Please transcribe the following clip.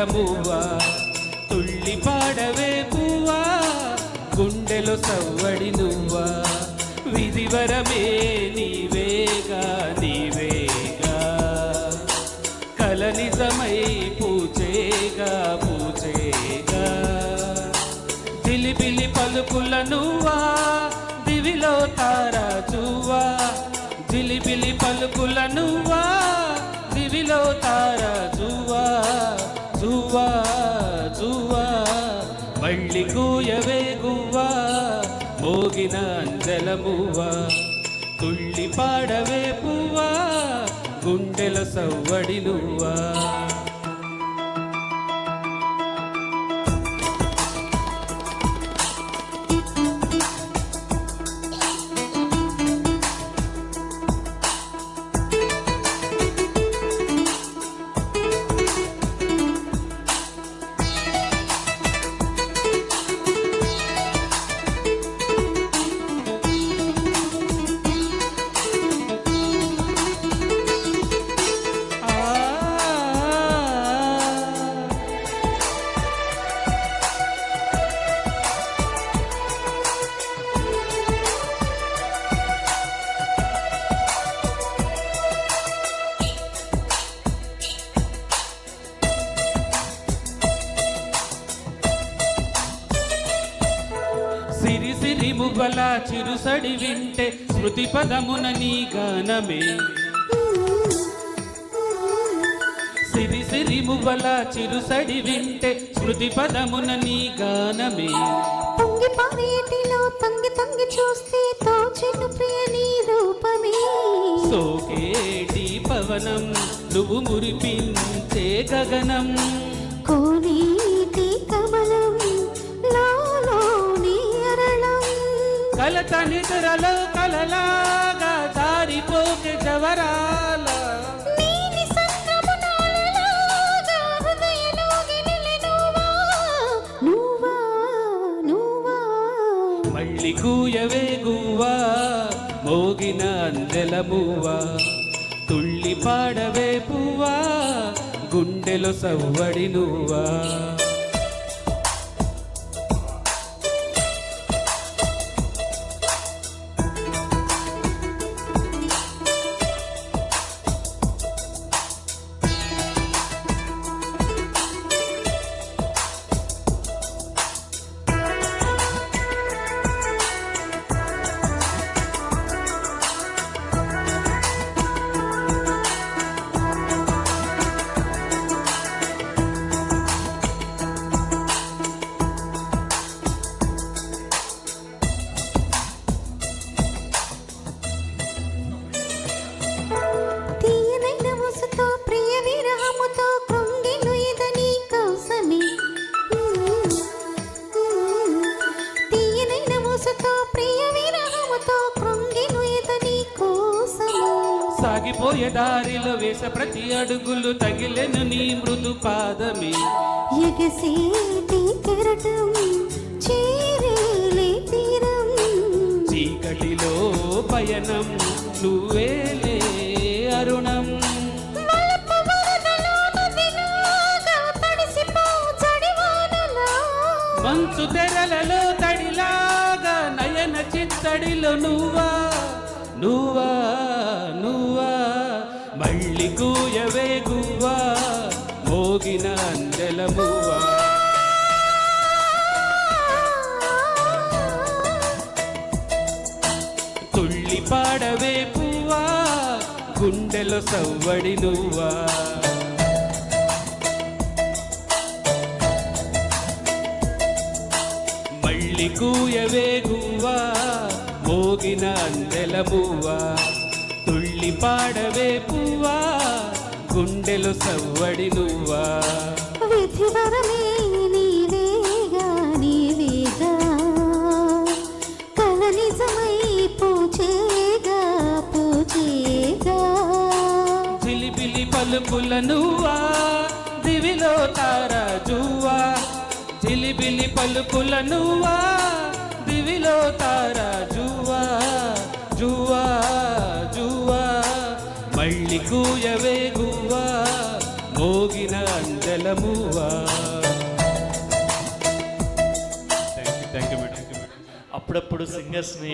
అందెలమువ్వా తుళ్ళి పాడవే పువ్వా గుండెలో సవ్వడి నువ్వా విధివరమే నీవేగా నీవేగా కల నిజమై పూచేగా పూచేగా జిలిబిలి పలుకుల నువ్వా దివిలో తారాజువ్వా జిలిబిలి పలుకుల నువ్వా దివిలో తారాజువ్వా జువ్వా జువ్వా మళ్ళీ కూయవే గువ్వా మోగిన అందెలమువ్వా తుళ్ళి పాడవే పువ్వా గుండెల సవ్వడి నువ్వా సిరి సిరి మువ్వల చిరుసడి వింటే స్మృతి పదమున నీ గానమే సిరి సిరి మువ్వల చిరుసడి వింటే స్మృతి పదమున నీ గానమే పొంగి పారేటిలో తంగి తంగి చూస్తే తోచెను ప్రియ నీ రూపమే సోకేటి పవనం నువ్వు మురిపించే గగనం కోనేటి కమలం కలత నిద్రలో కలలాగా జారిపోకే జవరాల మళ్ళీ కూయవే గువ్వా మోగిన అందెలమువ్వా తుళ్ళి పాడవే పువ్వా గుండెలో సవ్వడి నువ్వా సాగిపోయే దారిలో వేస ప్రతి అడుగులు తగిలెను నీ మృదు పాదమే ఎగసేటి కెరటం చేరేలే తీరం చీకటిలో పయనం నువ్వేలే అరుణం మంచు తెరలలో తడిలాగా నయన చిత్తడిలో నువ్వా నువ్వా నువ్వా మళ్ళీ కూయవే గువ్వా మోగిన అందెలమువ్వా తుళ్ళి పాడవే పువ్వా గుండెలో సవ్వడి నువ్వా మళ్ళీ కూయవే గువ్వా మోగిన అందెలమువ్వా తుళ్ళి పాడవే పువ్వా గుండెలో సవ్వడి నువ్వా విధివరమే నీవేగా నీవేగా కల నిజమై పూచేగా పూచేగా జిలిబిలి పలుకుల నువ్వా దివిలో తారాజువ్వా జిలిబిలి పలుకుల నువ్వా దివిలో తారాజువ్వా జువ్వా జువ్వా మళ్ళీ కూయవే గువ్వా మోగిన అందెలమువ్వా అప్పుడప్పుడు సింగర్స్ని